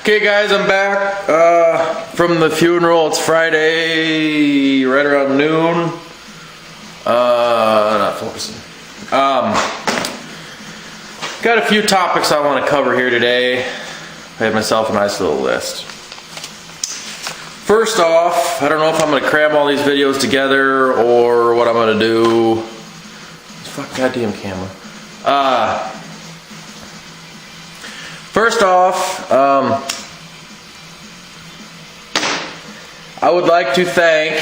Okay guys, I'm back from the funeral. It's Friday, right around noon. Not focusing. Got a few topics I want to cover here today. I have myself a nice little list. First off, I don't know if I'm going to cram all these videos together or what I'm going to do. Fuck goddamn camera. First off, I would like to thank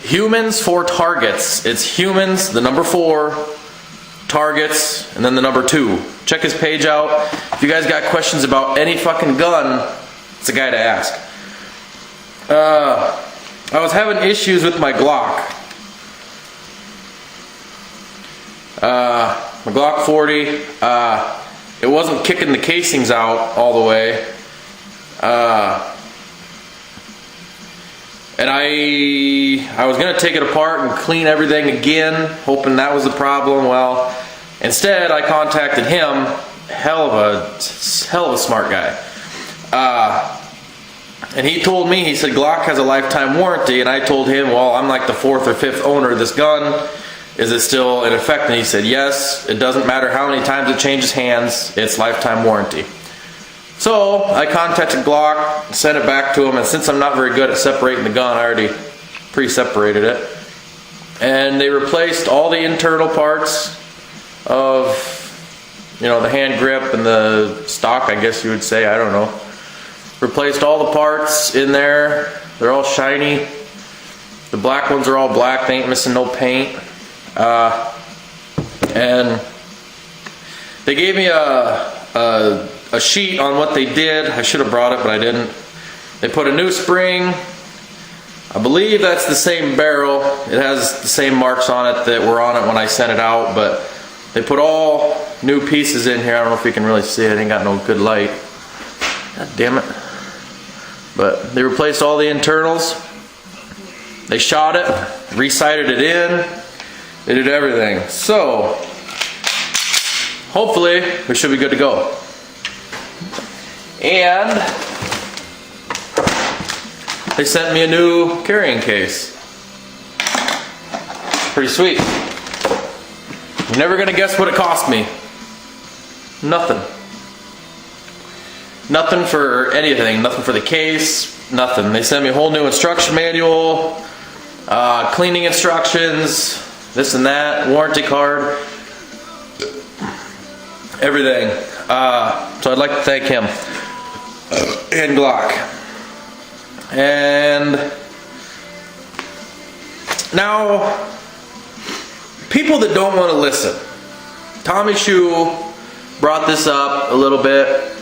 Humans for Targets. It's Humans, the number 4, Targets, and then the number 2. Check his page out. If you guys got questions about any fucking gun, it's a guy to ask. I was having issues with my Glock. My Glock 40. It wasn't kicking the casings out all the way. And I was going to take it apart and clean everything again, hoping that was the problem. Well, instead I contacted him. Hell of a smart guy. And he told me, he said Glock has a lifetime warranty, and I told him, well, I'm like the 4th or 5th owner of this gun. Is it still in effect? And he said, yes, it doesn't matter how many times it changes hands, it's lifetime warranty. So I contacted Glock, sent it back to him, and since I'm not very good at separating the gun, I already pre-separated it. And they replaced all the internal parts of, the hand grip and the stock, I guess you would say, I don't know. Replaced all the parts in there. They're all shiny. The black ones are all black, they ain't missing no paint. And they gave me a sheet on what they did. I should have brought it, but I didn't. They put a new spring. I believe that's the same barrel. It has the same marks on it that were on it when I sent it out, but they put all new pieces in here. I don't know if you can really see it. I ain't got no good light. God damn it. But they replaced all the internals. They shot it, re-sighted it in. They did everything. So, hopefully, we should be good to go. And they sent me a new carrying case. Pretty sweet. You're never gonna guess what it cost me. Nothing. Nothing for anything. Nothing for the case. Nothing. They sent me a whole new instruction manual, cleaning instructions, this and that, warranty card, everything. So I'd like to thank him and Glock. And now, people that don't want to listen. Tommy Shoe brought this up a little bit.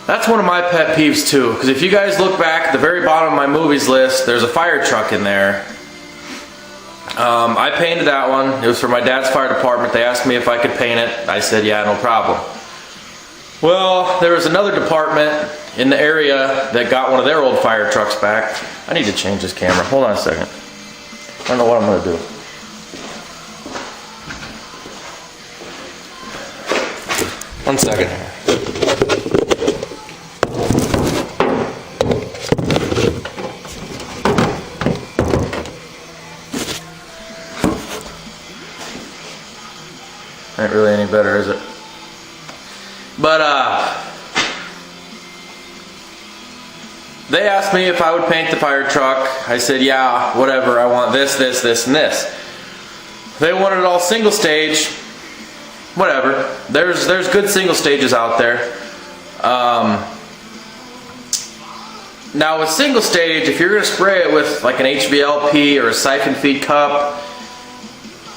That's one of my pet peeves too, because if you guys look back at the very bottom of my movies list, there's a fire truck in there. I painted that one. It was for my dad's fire department. They asked me if I could paint it. I said, yeah, no problem. Well, there was another department in the area that got one of their old fire trucks back. I need to change this camera. Hold on a second. I don't know what I'm going to do. One second. Ain't really any better, is it? But they asked me if I would paint the fire truck. I said, yeah, whatever, I want this, this, this, and this. They wanted it all single stage. Whatever. There's good single stages out there. Now with single stage, if you're going to spray it with like an HVLP or a siphon feed cup,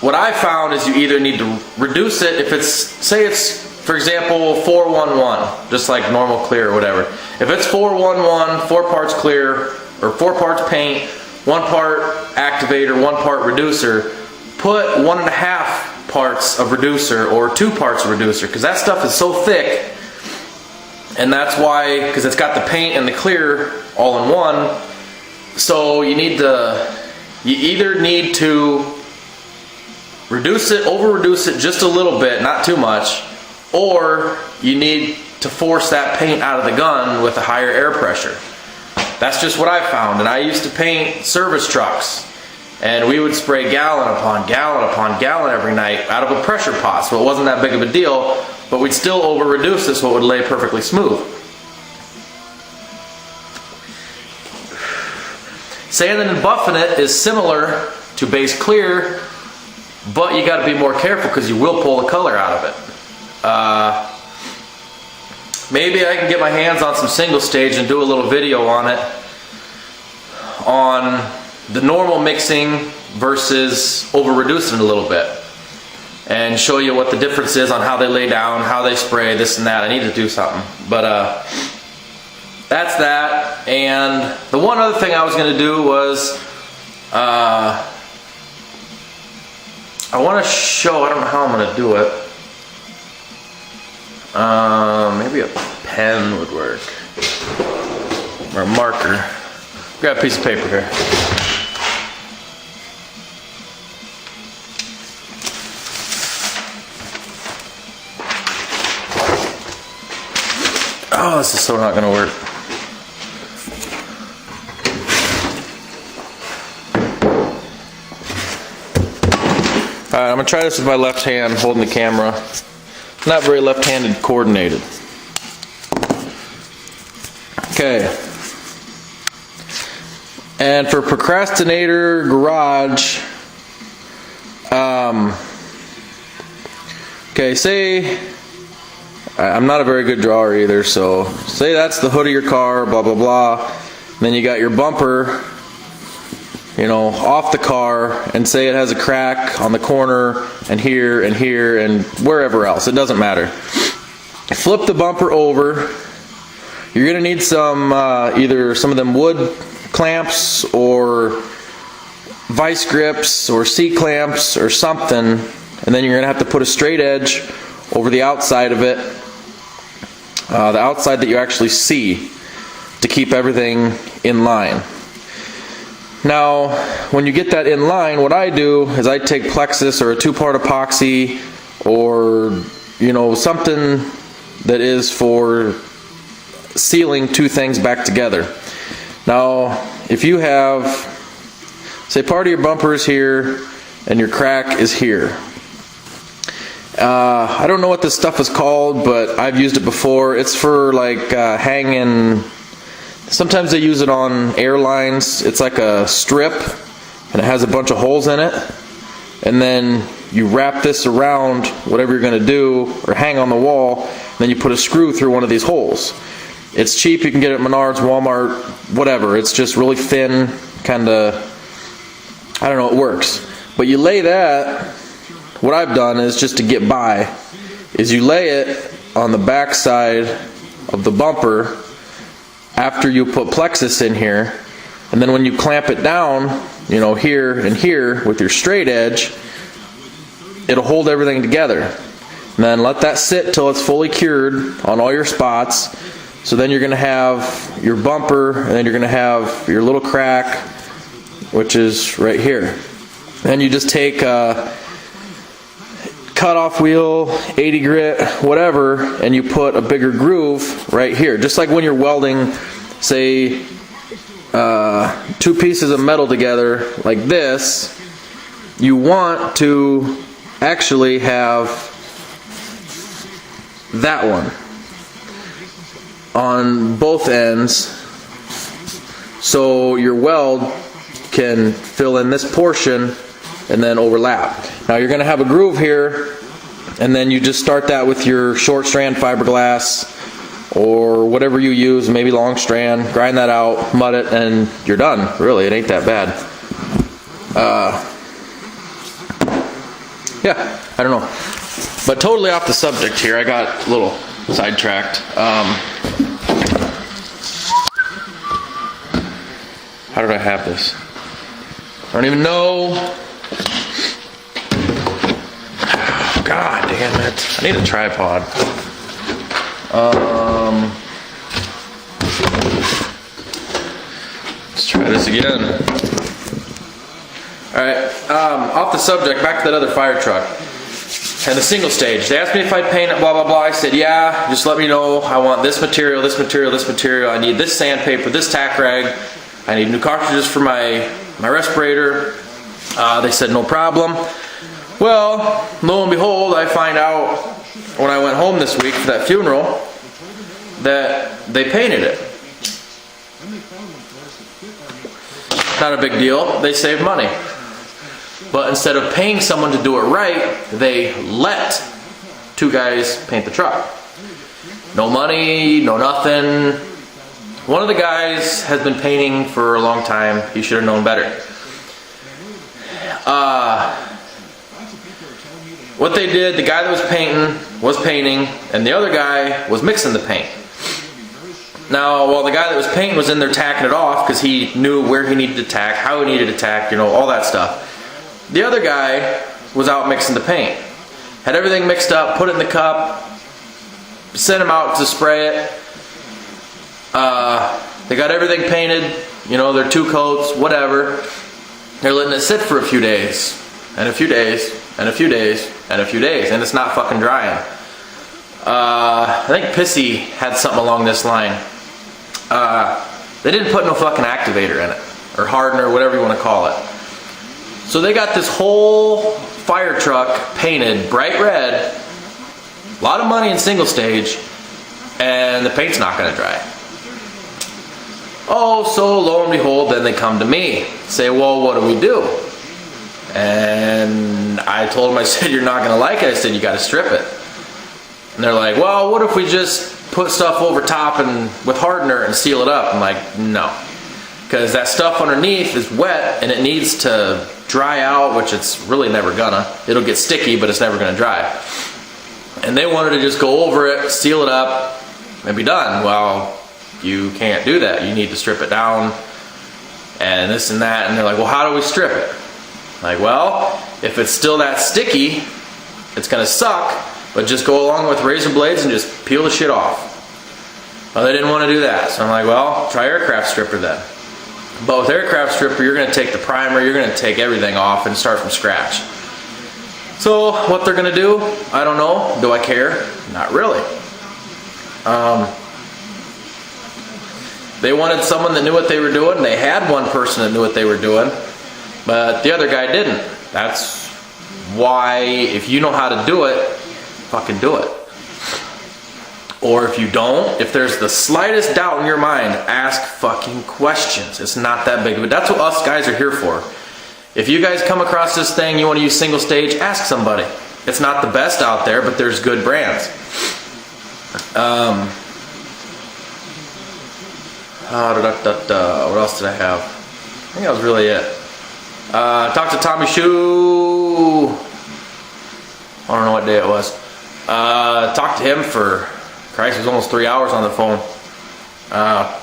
what I found is you either need to reduce it if it's, say it's, for example, 411, just like normal clear or whatever. If it's 411, 4 parts clear, or 4 parts paint, 1 part activator, 1 part reducer, put 1.5 parts of reducer or 2 parts of reducer, because that stuff is so thick, and that's why, because it's got the paint and the clear all in one. So you either need to reduce it, over reduce it just a little bit, not too much, or you need to force that paint out of the gun with a higher air pressure. That's just what I found. And I used to paint service trucks, and we would spray gallon upon gallon upon gallon every night out of a pressure pot, so it wasn't that big of a deal, but we'd still over reduce this so it would lay perfectly smooth. Sanding and buffing it is similar to base clear, but you got to be more careful because you will pull the color out of it. Maybe I can get my hands on some single stage and do a little video on it, on the normal mixing versus over reducing it a little bit, and show you what the difference is on how they lay down, how they spray, this and that. I need to do something, but that's that. And the one other thing I was going to do was I want to show, I don't know how I'm going to do it. Maybe a pen would work, or a marker. Grab a piece of paper here. Oh, this is so not going to work. Alright, I'm going to try this with my left hand holding the camera. Not very left-handed coordinated. Okay. And for Procrastinator Garage, okay, say, I'm not a very good drawer either, so say that's the hood of your car, blah, blah, blah. And then you got your bumper, you know, off the car, and say it has a crack on the corner and here and wherever else. It doesn't matter. Flip the bumper over. You're gonna need some either some of them wood clamps or vice grips or C-clamps or something, and then you're gonna have to put a straight edge over the outside of it, the outside that you actually see, to keep everything in line. Now, when you get that in line, what I do is I take Plexus or a 2-part epoxy, or, you know, something that is for sealing two things back together. Now, if you have, say, part of your bumper is here and your crack is here. I don't know what this stuff is called, but I've used it before. It's for like hanging. Sometimes they use it on airlines. It's like a strip, and it has a bunch of holes in it. And then you wrap this around whatever you're going to do, or hang on the wall, and then you put a screw through one of these holes. It's cheap. You can get it at Menards, Walmart, whatever. It's just really thin, kind of, I don't know, it works. But you lay that, what I've done is, just to get by, is you lay it on the back side of the bumper after you put Plexus in here, and then when you clamp it down, you know, here and here with your straight edge, it'll hold everything together. And then let that sit till it's fully cured on all your spots. So then you're going to have your bumper, and then you're going to have your little crack, which is right here. Then you just take a cutoff wheel, 80 grit, whatever, and you put a bigger groove right here. Just like when you're welding, say, two pieces of metal together like this, you want to actually have that one on both ends, so your weld can fill in this portion and then overlap. Now you're going to have a groove here, and then you just start that with your short strand fiberglass or whatever you use, maybe long strand, grind that out, mud it, and you're done. Really, it ain't that bad. Yeah, I don't know. But totally off the subject here. I got a little sidetracked. How did I have this? I don't even know. God damn it. I need a tripod. Let's try this again. Alright, off the subject, back to that other fire truck. And the single stage, they asked me if I'd paint it, blah, blah, blah. I said, yeah, just let me know. I want this material, this material, this material. I need this sandpaper, this tack rag. I need new cartridges for my respirator. They said, no problem. Well, lo and behold, I find out when I went home this week for that funeral that they painted it. Not a big deal. They saved money. But instead of paying someone to do it right, they let two guys paint the truck. No money, no nothing. One of the guys has been painting for a long time. He should have known better. What they did, the guy that was painting, and the other guy was mixing the paint. Now, while the guy that was painting was in there tacking it off because he knew where he needed to tack, how he needed to tack, you know, all that stuff. The other guy was out mixing the paint. Had everything mixed up, put it in the cup, sent him out to spray it. They got everything painted, you know, their 2 coats, whatever. They're letting it sit for a few days, and a few days, and a few days, and a few days, and it's not fucking drying. I think Pissy had something along this line. They didn't put no fucking activator in it, or hardener, whatever you want to call it. So they got this whole fire truck painted bright red, a lot of money in single stage, and the paint's not going to dry. Oh, so lo and behold, then they come to me, say, well, what do we do? And I told them, I said, you're not going to like it. I said, you got to strip it. And they're like, well, what if we just put stuff over top and with hardener and seal it up? I'm like, no. Because that stuff underneath is wet and it needs to dry out, which it's really never gonna. It'll get sticky, but it's never gonna dry. And they wanted to just go over it, seal it up, and be done. Well, you can't do that. You need to strip it down and this and that. And they're like, well, how do we strip it? Like, well, if it's still that sticky, it's gonna suck, but just go along with razor blades and just peel the shit off. Well, they didn't want to do that. So I'm like, well, try aircraft stripper then. But with aircraft stripper, you're going to take the primer, you're going to take everything off and start from scratch. So what they're going to do, I don't know. Do I care? Not really. They wanted someone that knew what they were doing. They had one person that knew what they were doing, but the other guy didn't. That's why, if you know how to do it, fucking do it. Or if you don't, if there's the slightest doubt in your mind, ask fucking questions. It's not that big of a... That's what us guys are here for. If you guys come across this thing, you want to use single stage, ask somebody. It's not the best out there, but there's good brands. What else did I have? I think that was really it. Talked to Tommy Shoe. I don't know what day it was. Talked to him for... Christ, it was almost 3 hours on the phone. I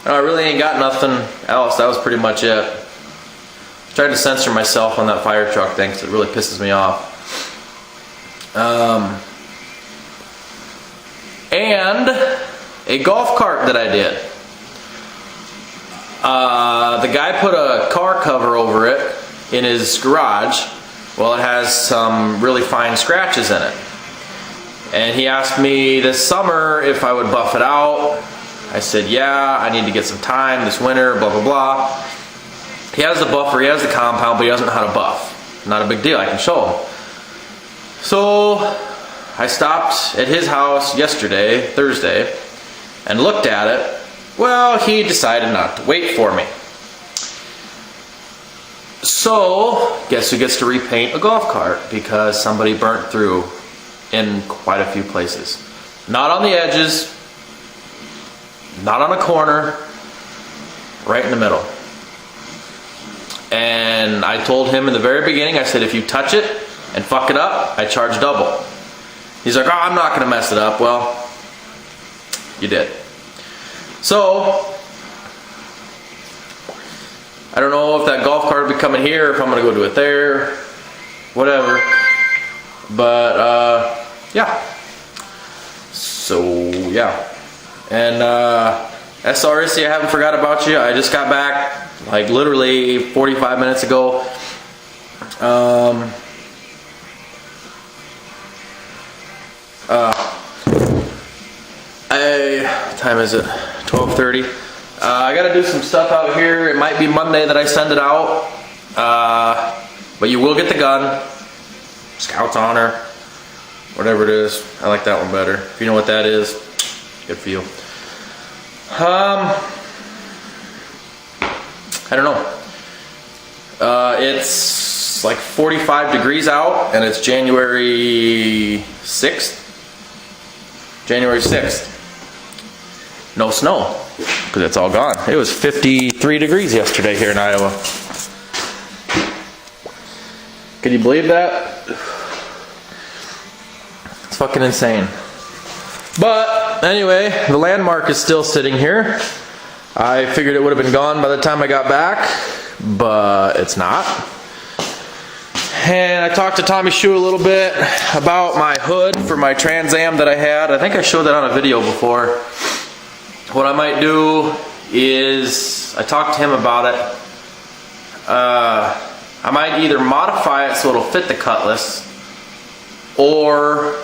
really ain't got nothing else. That was pretty much it. Tried to censor myself on that fire truck thing because it really pisses me off. And a golf cart that I did. The guy put a car cover over it in his garage. Well, it has some really fine scratches in it. And he asked me this summer if I would buff it out. I said, yeah, I need to get some time this winter, blah, blah, blah. He has the buffer, he has the compound, but he doesn't know how to buff. Not a big deal, I can show him. So I stopped at his house yesterday, Thursday, and looked at it. Well, he decided not to wait for me. So, guess who gets to repaint a golf cart? Because somebody burnt through in quite a few places. Not on the edges, not on a corner, right in the middle. And I told him in the very beginning, I said, if you touch it and fuck it up, I charge double. He's like, oh, I'm not going to mess it up. Well, you did. So, I don't know if that golf cart will be coming here, or if I'm going to go do it there, whatever. But, yeah. So, yeah. And, SRSC, I haven't forgot about you. I just got back, like, literally 45 minutes ago. What time is it? 12:30. I gotta do some stuff out here. It might be Monday that I send it out. But you will get the gun. Scout's Honor. Whatever it is. I like that one better. If you know what that is, good for you. I don't know. It's like 45 degrees out, and it's January 6th. January 6th. No snow, because it's all gone. It was 53 degrees yesterday here in Iowa. Can you believe that? It's fucking insane. But anyway, the Landmark is still sitting here. I figured it would have been gone by the time I got back, but it's not. And I talked to Tommy Schuh a little bit about my hood for my Trans Am that I had. I think I showed that on a video before. What I might do is, I talked to him about it. I might either modify it so it'll fit the Cutlass, or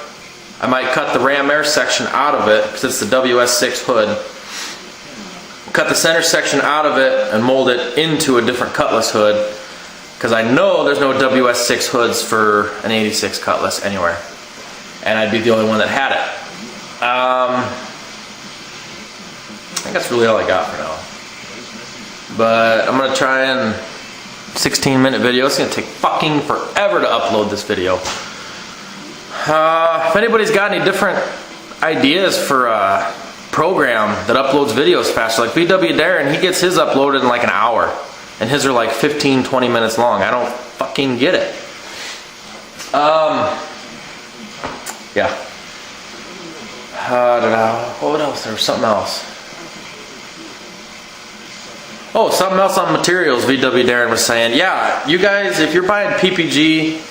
I might cut the Ram Air section out of it, because it's the WS6 hood. Cut the center section out of it and mold it into a different Cutlass hood, because I know there's no WS6 hoods for an 86 Cutlass anywhere, and I'd be the only one that had it. I think that's really all I got for now. But I'm gonna try and 16-minute video. It's gonna take fucking forever to upload this video. If anybody's got any different ideas for a program that uploads videos faster, like VW Darren, he gets his uploaded in like an hour, and his are like 15-20 minutes long. I don't fucking get it. Yeah. I don't know. What else? There was something else. Oh, something else on materials. VW Darren was saying, yeah, you guys, if you're buying PPG,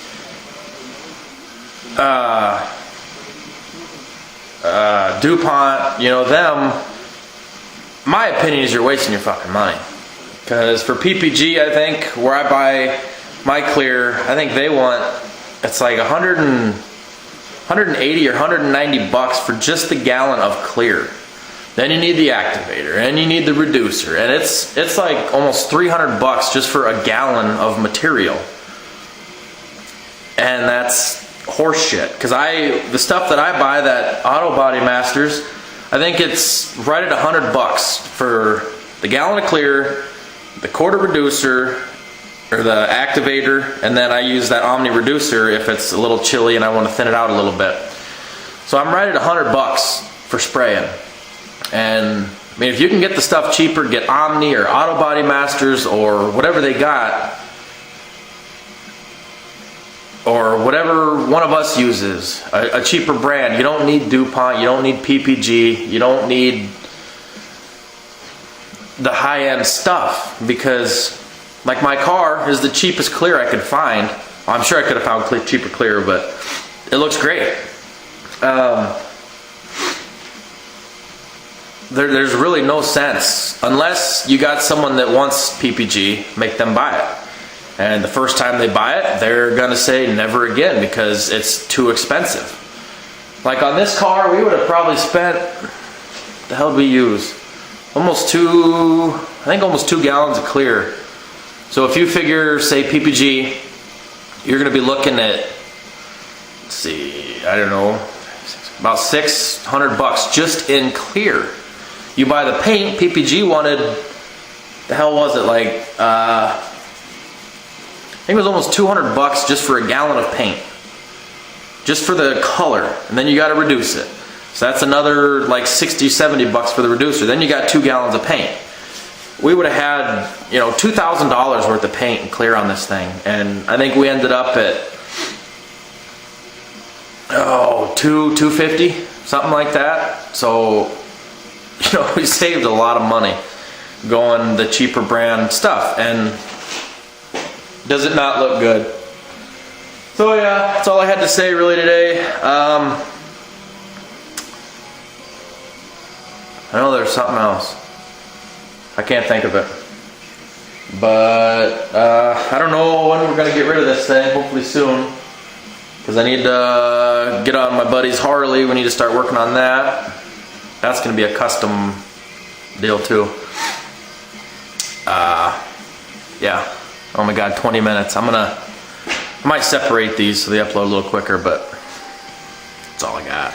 DuPont, you know, them, my opinion is you're wasting your fucking money. Because for PPG, I think, where I buy my clear, I think they want, it's like 180 or 190 bucks for just the gallon of clear. Then you need the activator, and you need the reducer, and it's like almost 300 bucks just for a gallon of material. And that's horse shit, because the stuff that I buy, that Auto Body Masters, I think it's right at 100 bucks for the gallon of clear, the quarter reducer, or the activator, and then I use that Omni reducer if it's a little chilly and I want to thin it out a little bit. So I'm right at 100 bucks for spraying. And I mean, if you can get the stuff cheaper, get Omni or Auto Body Masters or whatever they got, or whatever one of us uses, a cheaper brand. You don't need DuPont, you don't need PPG, you don't need the high-end stuff, because like my car is the cheapest clear I could find. Well, I'm sure I could have found cheaper clear, but it looks great. There's really no sense, unless you got someone that wants PPG, make them buy it. And the first time they buy it, they're gonna say never again because it's too expensive. Like on this car, we would have probably spent, the hell did we use? Almost 2 gallons of clear. So if you figure, say PPG, you're gonna be looking at, let's see, I don't know, about 600 bucks just in clear. You buy the paint, PPG wanted, the hell was it, like, I think it was almost 200 bucks just for a gallon of paint. Just for the color, and then you gotta reduce it. So that's another like 60, 70 bucks for the reducer. Then you got 2 gallons of paint. We would have had, you know, $2,000 worth of paint and clear on this thing. And I think we ended up at, $250, something like that. So, you know, we saved a lot of money going the cheaper brand stuff. And does it not look good? So yeah, that's all I had to say really today. I know there's something else. I can't think of it. But I don't know when we're gonna get rid of this thing. Hopefully soon, because I need to get on my buddy's Harley. We need to start working on that. That's gonna be a custom deal too. Yeah. Oh my God, 20 minutes. I might separate these so they upload a little quicker, but that's all I got.